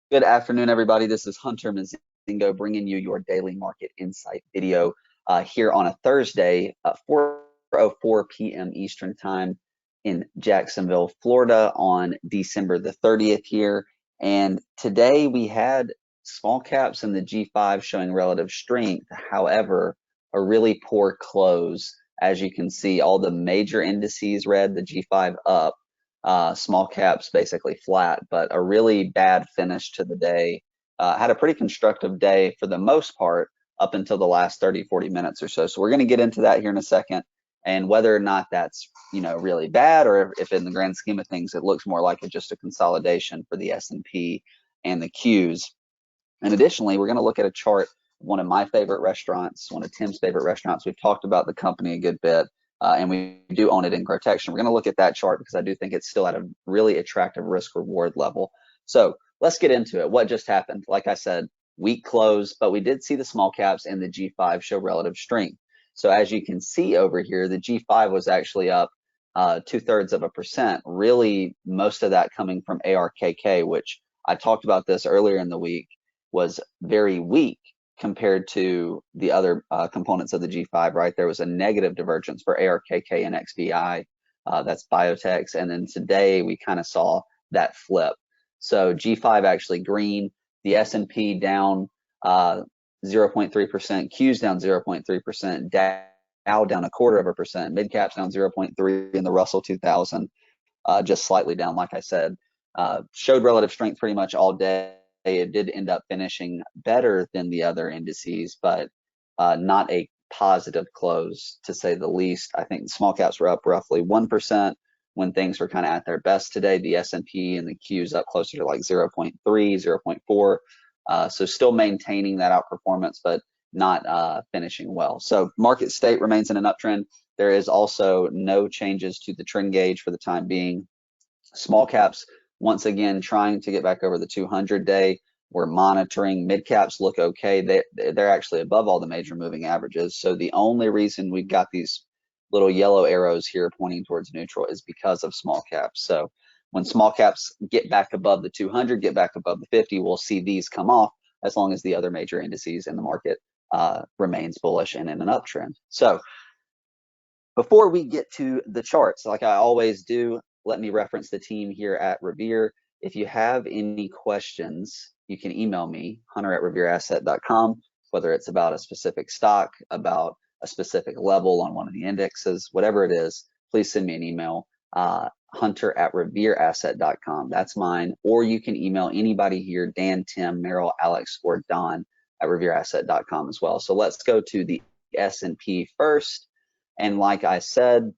Good afternoon, everybody. This is Hunter Mozingo bringing you your daily market insight video here on a Thursday at 4:04 p.m. Eastern Time in Jacksonville, Florida on December the 30th here. And today we had small caps in the G5 showing relative strength. However, a really poor close. As you can see, all the major indices red, the G5 up. Small caps basically flat, but a really bad finish to the day. Had a pretty constructive day for the most part up until the last 30, 40 minutes or so. So we're going to get into that here in a second, and whether or not that's really bad, or if in the grand scheme of things it looks more like just a consolidation for the S&P and the Qs. And additionally, we're going to look at a chart of one of my favorite restaurants, one of Tim's favorite restaurants. We've talked about the company a good bit, and we do own it in Protection. We're going to look at that chart because I do think it's still at a really attractive risk reward level. So let's get into it. What just happened? Like I said, weak close, but we did see the small caps and the G5 show relative strength. So as you can see over here, the G5 was actually up 0.2%. Really, most of that coming from ARKK, which I talked about this earlier in the week, was very weak compared to the other components of the G5, right? There was a negative divergence for ARKK and XBI, that's biotechs. And then today we kind of saw that flip. So G5 actually green, the S&P down 0.3%, Qs down 0.3%, Dow down 0.25%, mid caps down 0.3%, and the Russell 2000 just slightly down, like I said. Showed relative strength pretty much all day. It did end up finishing better than the other indices, but not a positive close, to say the least. I think small caps were up roughly 1% when things were kind of at their best today. The S&P and the Qs up closer to like 0.3, 0.4. So still maintaining that outperformance, but not finishing well. So market state remains in an uptrend. There is also no changes to the trend gauge for the time being. Small caps, once again, trying to get back over the 200-day. We're monitoring. Mid caps look okay. They're actually above all the major moving averages. So the only reason we've got these little yellow arrows here pointing towards neutral is because of small caps. So when small caps get back above the 200, get back above the 50, we'll see these come off, as long as the other major indices in the market remains bullish and in an uptrend. So before we get to the charts, like I always do, let me reference the team here at Revere. If you have any questions, you can email me, hunter@revereasset.com, whether it's about a specific stock, about a specific level on one of the indexes, whatever it is, please send me an email, hunter@revereasset.com. That's mine. Or you can email anybody here, Dan, Tim, Merrill, Alex, or Don at revereasset.com as well. So let's go to the S&P first. And like I said,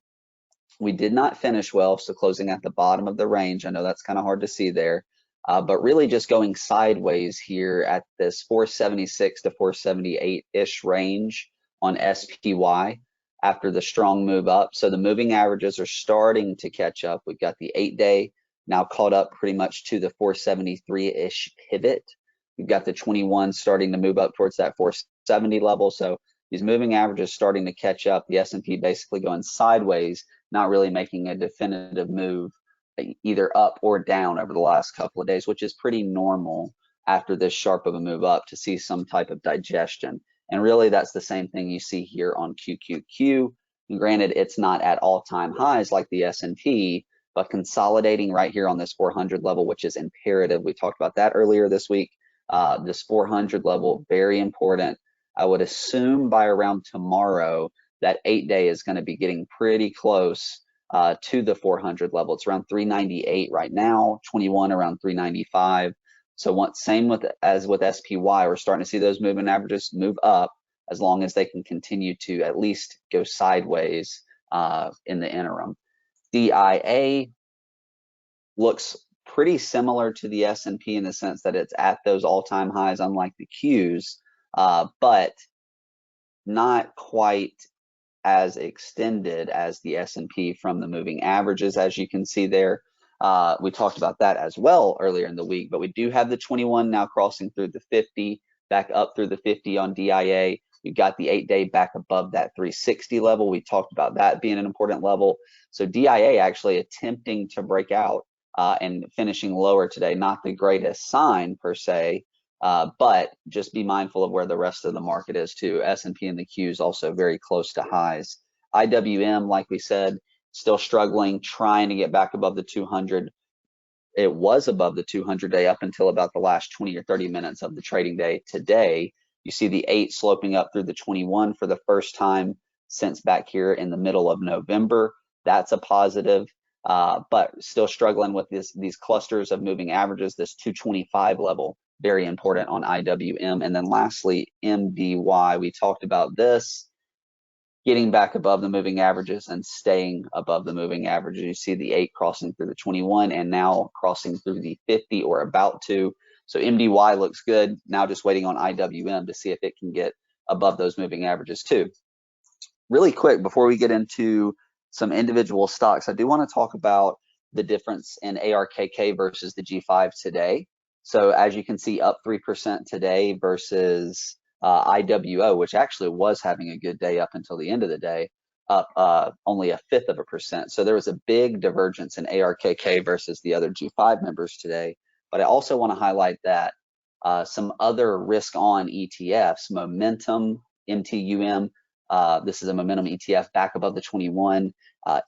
we did not finish well, so closing at the bottom of the range. I know that's kind of hard to see there, but really just going sideways here at this 476 to 478-ish range on SPY after the strong move up. So the moving averages are starting to catch up. We've got the 8-day now caught up pretty much to the 473-ish pivot. We've got the 21 starting to move up towards that 470 level. So these moving averages starting to catch up. The S&P basically going sideways, not really making a definitive move either up or down over the last couple of days, which is pretty normal after this sharp of a move up to see some type of digestion. And really that's the same thing you see here on QQQ. And granted, it's not at all-time highs like the S&P, but consolidating right here on this 400 level, which is imperative. We talked about that earlier this week. This 400 level, very important. I would assume by around tomorrow that 8-day is going to be getting pretty close to the 400 level. It's around 398 right now, 21 around 395. So same as with SPY, we're starting to see those moving averages move up as long as they can continue to at least go sideways in the interim. DIA looks pretty similar to the S&P in the sense that it's at those all-time highs, unlike the Qs, but not quite as extended as the S&P from the moving averages, as you can see there. We talked about that as well earlier in the week, but we do have the 21 now crossing through the 50, back up through the 50 on DIA. We've got the 8-day back above that 360 level. We talked about that being an important level. So DIA actually attempting to break out and finishing lower today. Not the greatest sign per se, but just be mindful of where the rest of the market is too. S&P and the Qs also very close to highs. IWM, like we said, still struggling, trying to get back above the 200. It was above the 200-day up until about the last 20 or 30 minutes of the trading day. Today, you see the 8 sloping up through the 21 for the first time since back here in the middle of November. That's a positive, but still struggling with these clusters of moving averages, this 225 level, very important on IWM. And then lastly, MDY, we talked about this, getting back above the moving averages and staying above the moving averages. You see the 8 crossing through the 21 and now crossing through the 50 or about to. So MDY looks good. Now just waiting on IWM to see if it can get above those moving averages too. Really quick, before we get into some individual stocks, I do want to talk about the difference in ARKK versus the G5 today. So as you can see, up 3% today versus IWO, which actually was having a good day up until the end of the day, up only 0.5%. So there was a big divergence in ARKK versus the other G5 members today. But I also want to highlight that some other risk-on ETFs, Momentum, MTUM, this is a momentum ETF back above the 21.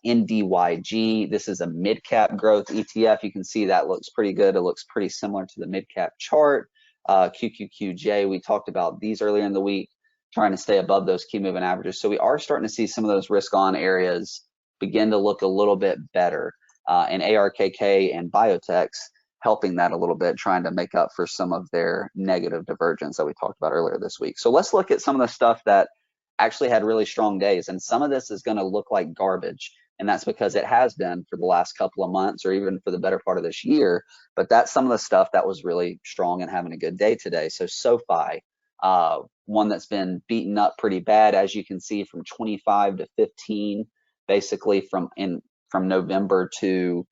NDYG, this is a mid-cap growth ETF. You can see that looks pretty good. It looks pretty similar to the mid-cap chart. QQQJ, we talked about these earlier in the week, trying to stay above those key moving averages. So we are starting to see some of those risk-on areas begin to look a little bit better. And ARKK and biotechs helping that a little bit, trying to make up for some of their negative divergence that we talked about earlier this week. So let's look at some of the stuff that actually had really strong days. And some of this is going to look like garbage. And that's because it has been for the last couple of months or even for the better part of this year. But that's some of the stuff that was really strong and having a good day today. So SoFi, one that's been beaten up pretty bad, as you can see, from 25 to 15, basically from November to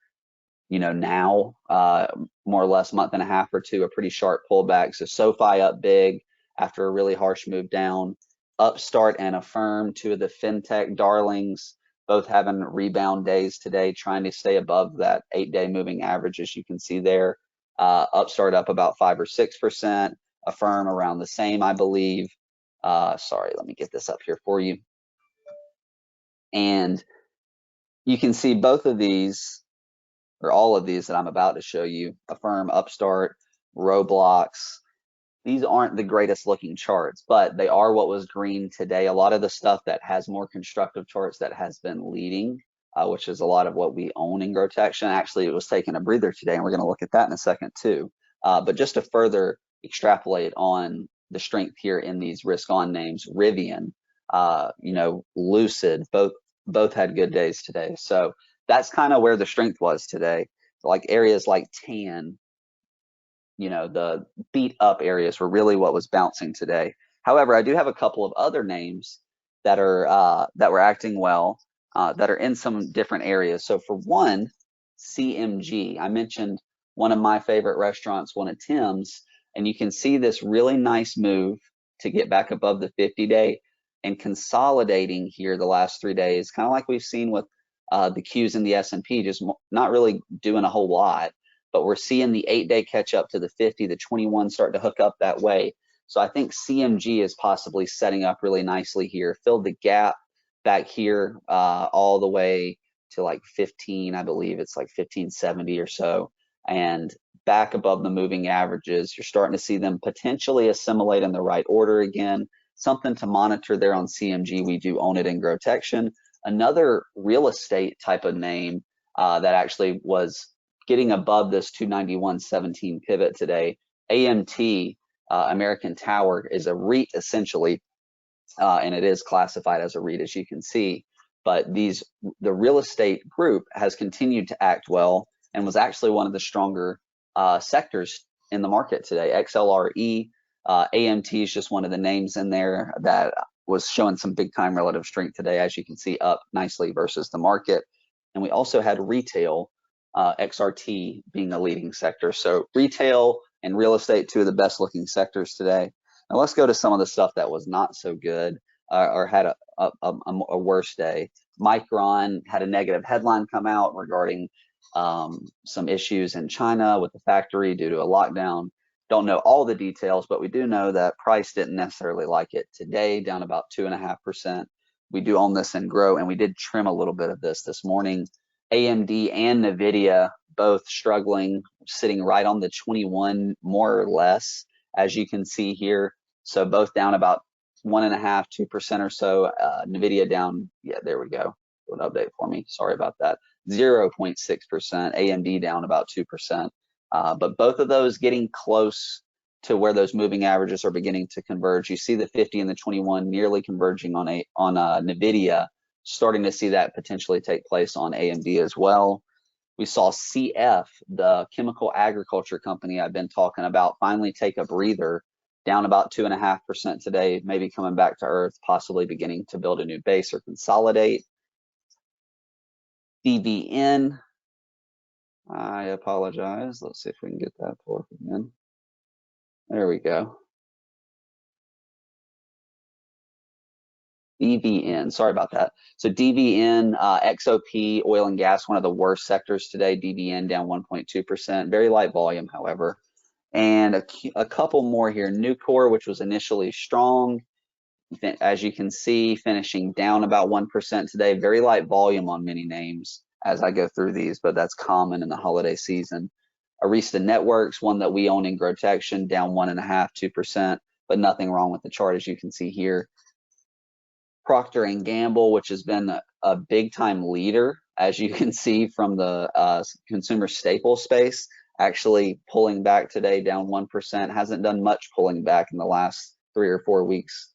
now, more or less month and a half or two, a pretty sharp pullback. So SoFi up big after a really harsh move down. Upstart and Affirm, two of the fintech darlings, both having rebound days today, trying to stay above that 8-day moving average, as you can see there. Upstart up about 5 or 6%, Affirm around the same, I believe. Sorry, let me get this up here for you. And you can see both of these, or all of these that I'm about to show you, Affirm, Upstart, Roblox. These aren't the greatest looking charts, but they are what was green today. A lot of the stuff that has more constructive charts that has been leading, which is a lot of what we own in Growth Action. Actually, it was taking a breather today, and we're going to look at that in a second too. But just to further extrapolate on the strength here in these risk-on names, Rivian, Lucid, both had good days today. So that's kind of where the strength was today. Like areas like TAN, the beat up areas were really what was bouncing today. However, I do have a couple of other names that are that were acting well, that are in some different areas. So for one, CMG, I mentioned one of my favorite restaurants, one of Tim's, and you can see this really nice move to get back above the 50-day and consolidating here the last 3 days, kind of like we've seen with the Qs and the S&P, just not really doing a whole lot. But we're seeing the 8-day catch up to the 50, the 21 start to hook up that way. So I think CMG is possibly setting up really nicely here. Filled the gap back here all the way to like 15, I believe it's like 1570 or so, and back above the moving averages. You're starting to see them potentially assimilate in the right order again. Something to monitor there on CMG. We do own it in Growtection. Another real estate type of name that actually was getting above this 291.17 pivot today. AMT, American Tower, is a REIT essentially, and it is classified as a REIT, as you can see. But the real estate group has continued to act well and was actually one of the stronger sectors in the market today. XLRE, AMT is just one of the names in there that was showing some big time relative strength today, as you can see, up nicely versus the market. And we also had retail, XRT being the leading sector. So retail and real estate, two of the best looking sectors today. Now let's go to some of the stuff that was not so good or had a worse day. Micron had a negative headline come out regarding some issues in China with the factory due to a lockdown. Don't know all the details, but we do know that price didn't necessarily like it. Today, down about 2.5%. We do own this and grow, and we did trim a little bit of this morning. AMD and Nvidia both struggling, sitting right on the 21 more or less, as you can see here. So both down about 1.5%, 2% or so. Nvidia down, yeah, there we go. Do an update for me. Sorry about that. 0.6%. AMD down about 2%. But both of those getting close to where those moving averages are beginning to converge. You see the 50 and the 21 nearly converging on Nvidia, starting to see that potentially take place on AMD as well. We saw CF, the chemical agriculture company I've been talking about, finally take a breather, down about 2.5% today, maybe coming back to earth, possibly beginning to build a new base or consolidate. DVN, I apologize. Let's see if we can get that to work again. There we go. DVN, sorry about that. So DVN, XOP, oil and gas, one of the worst sectors today. DVN down 1.2%, very light volume, however. And a couple more here. Nucor, which was initially strong, as you can see, finishing down about 1% today. Very light volume on many names as I go through these, but that's common in the holiday season. Arista Networks, one that we own in Grotection, down 1.5%, 2%, but nothing wrong with the chart as you can see here. Procter and Gamble, which has been a big time leader, as you can see from the consumer staple space, actually pulling back today, down 1%. Hasn't done much pulling back in the last 3 or 4 weeks.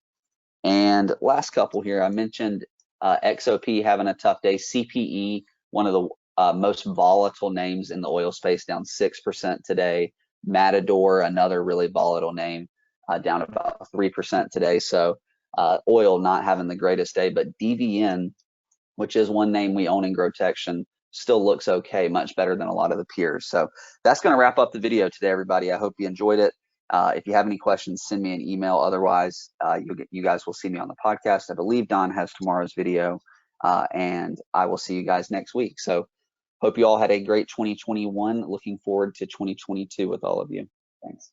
And last couple here, I mentioned XOP having a tough day. CPE, one of the most volatile names in the oil space, down 6% today. Matador, another really volatile name, down about 3% today. So oil not having the greatest day, but DVN, which is one name we own in Grotection, still looks okay, much better than a lot of the peers. So that's going to wrap up the video today, everybody. I hope you enjoyed it. If you have any questions, send me an email. Otherwise, you guys will see me on the podcast. I believe Don has tomorrow's video, and I will see you guys next week. So hope you all had a great 2021. Looking forward to 2022 with all of you. Thanks.